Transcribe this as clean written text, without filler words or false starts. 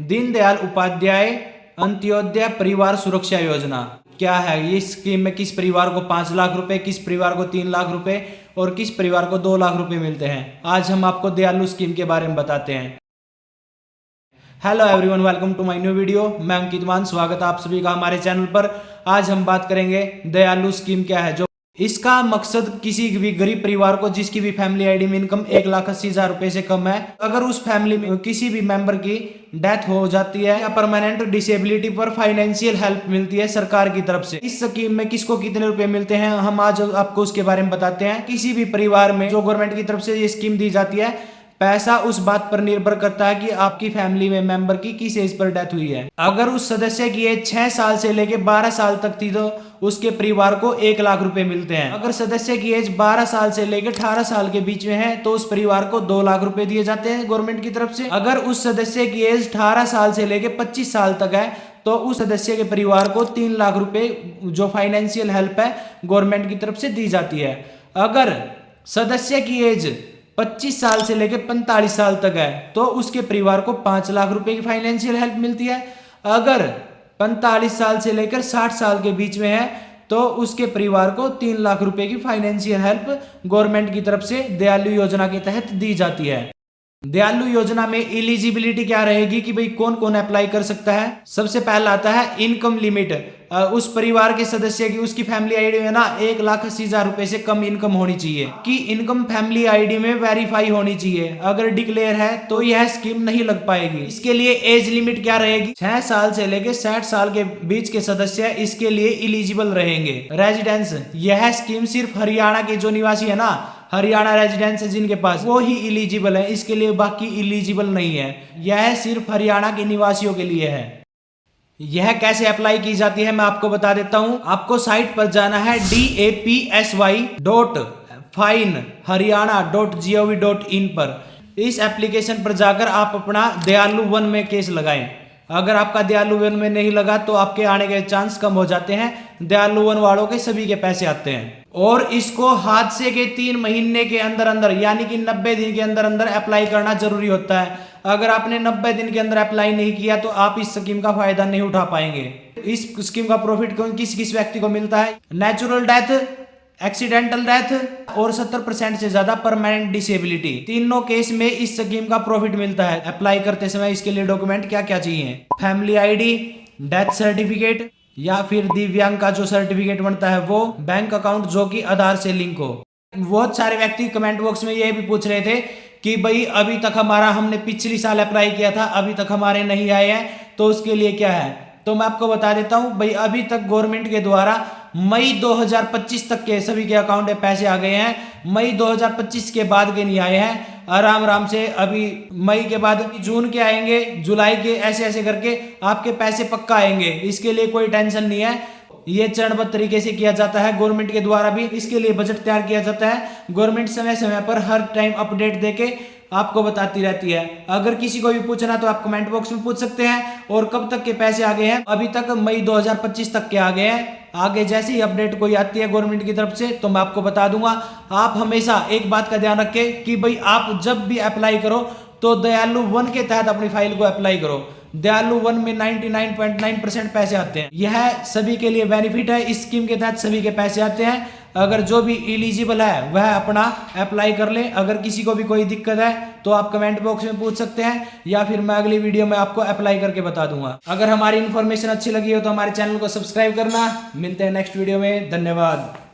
दीनदयाल उपाध्याय अंत्योदय परिवार सुरक्षा योजना क्या है। ये स्कीम में किस परिवार को 5 लाख रुपए, किस परिवार को 3 लाख रुपए और किस परिवार को 2 लाख रुपए मिलते हैं। आज हम आपको दयालु स्कीम के बारे में बताते हैं। Hello everyone, welcome to my new video. मैं अंकित मान, स्वागत है आप सभी का हमारे चैनल पर। आज हम बात करेंगे दयालु स्कीम क्या है। जो इसका मकसद किसी भी गरीब परिवार को जिसकी भी फैमिली आईडी में इनकम 1,80,000 रुपए से कम है, अगर उस फैमिली में किसी भी मेंबर की डेथ हो जाती है या परमानेंट डिसेबिलिटी पर फाइनेंशियल हेल्प मिलती है सरकार की तरफ से। इस स्कीम में किसको कितने रुपए मिलते हैं हम आज आपको उसके बारे में बताते हैं। किसी भी परिवार में जो गवर्नमेंट की तरफ से ये स्कीम दी जाती है, पैसा उस बात पर निर्भर करता है कि आपकी फैमिली में मेंबर की किस एज पर डेथ हुई है। अगर उस सदस्य की एज 6 साल से लेकर 12 साल तक थी तो उसके परिवार को 1 लाख रुपए मिलते हैं। अगर सदस्य की एज 12 साल से लेकर 18 साल के बीच में है तो उस परिवार को 2 लाख रुपए दिए जाते हैं गवर्नमेंट की तरफ से। अगर उस सदस्य की एज 18 साल से लेकर 25 साल तक है तो उस सदस्य के परिवार को 3 लाख रुपए जो फाइनेंशियल हेल्प है गवर्नमेंट की तरफ से दी जाती है। अगर सदस्य की एज 25 साल से लेकर 45 साल तक है तो उसके परिवार को 5 लाख रुपए की फाइनेंशियल हेल्प मिलती है। अगर 45 साल से लेकर 60 साल के बीच में है तो उसके परिवार को 3 लाख रुपए की फाइनेंशियल हेल्प गवर्नमेंट की तरफ से दयालु योजना के तहत दी जाती है। दयालु योजना में एलिजिबिलिटी क्या रहेगी कि भाई कौन कौन अप्लाई कर सकता है। सबसे पहला आता है इनकम लिमिट। उस परिवार के सदस्य की, उसकी फैमिली आईडी में ना 1,80,000 रुपए से कम इनकम होनी चाहिए कि इनकम फैमिली आईडी में वेरीफाई होनी चाहिए। अगर डिक्लेयर है तो यह स्कीम नहीं लग पाएगी। इसके लिए एज लिमिट क्या रहेगी, 6 साल से लेकर 60 साल के बीच के सदस्य इसके लिए एलिजिबल रहेंगे। रेजिडेंस, यह स्कीम सिर्फ हरियाणा के जो निवासी है ना, हरियाणा रेजिडेंस जिनके पास, वो ही एलिजिबल है। इसके लिए बाकी एलिजिबल नहीं है। यह सिर्फ हरियाणा के निवासियों के लिए है। यह कैसे अप्लाई की जाती है मैं आपको बता देता हूं। आपको साइट पर जाना है dapsy.fineharyana.gov.in पर। इस एप्लीकेशन पर जाकर आप अपना दयालु वन में केस लगाएं। अगर आपका दयालु वन में नहीं लगा तो आपके आने के चांस कम हो जाते हैं। दयालु वन वालों के सभी के पैसे आते हैं और इसको हादसे के 3 महीने के अंदर अंदर यानी कि 90 दिन के अंदर अंदर अप्लाई करना जरूरी होता है। अगर आपने 90 दिन के अंदर अप्लाई नहीं किया तो आप इस स्कीम का फायदा नहीं उठा पाएंगे। इस स्कीम का प्रॉफिट किस किस व्यक्ति को मिलता है, नेचुरल डेथ, एक्सीडेंटल डेथ और 70% से ज्यादा परमानेंट डिसेबिलिटी, तीनों केस में इस स्कीम का प्रॉफिट मिलता है। अप्लाई करते समय इसके लिए डॉक्यूमेंट क्या क्या चाहिए, फैमिली आईडी, डेथ सर्टिफिकेट या फिर दिव्यांग का जो सर्टिफिकेट बनता है वो, बैंक अकाउंट जो कि आधार से लिंक हो। बहुत सारे व्यक्ति कमेंट बॉक्स में ये भी पूछ रहे थे कि भाई अभी तक हमने पिछली साल अप्लाई किया था, अभी तक हमारे नहीं आए हैं, तो उसके लिए क्या है। तो मैं आपको बता देता हूं भाई, अभी तक गवर्नमेंट के द्वारा मई 2025 तक के सभी के अकाउंट में पैसे आ गए हैं। मई 2025 के बाद के नहीं आए हैं। आराम से अभी मई के बाद जून के आएंगे, जुलाई के, ऐसे ऐसे करके आपके पैसे पक्का आएंगे। इसके लिए कोई टेंशन नहीं है। ये चरणबद्ध तरीके से किया जाता है गवर्नमेंट के द्वारा भी। इसके लिए बजट तैयार किया जाता है। गवर्नमेंट समय समय पर हर टाइम अपडेट देके आपको बताती रहती है। अगर किसी को भी पूछना तो आप कमेंट बॉक्स में पूछ सकते हैं। और कब तक के पैसे आ गए हैं, अभी तक मई 2025 तक के आ गए हैं। आगे जैसे ही अपडेट कोई आती है गवर्नमेंट की तरफ से तो मैं आपको बता दूंगा। आप हमेशा एक बात का ध्यान रखें कि भाई आप जब भी अप्लाई करो तो दयालु वन के तहत अपनी फाइल को अप्लाई करो। दयालु वन में 99.9% पैसे आते हैं। यह सभी के लिए बेनिफिट है। इस स्कीम के तहत सभी के पैसे आते हैं। अगर जो भी एलिजिबल है वह अपना अप्लाई कर ले। अगर किसी को भी कोई दिक्कत है तो आप कमेंट बॉक्स में पूछ सकते हैं या फिर मैं अगली वीडियो में आपको अप्लाई करके बता दूंगा। अगर हमारी इन्फॉर्मेशन अच्छी लगी हो तो हमारे चैनल को सब्सक्राइब करना। मिलते हैं नेक्स्ट वीडियो में। धन्यवाद।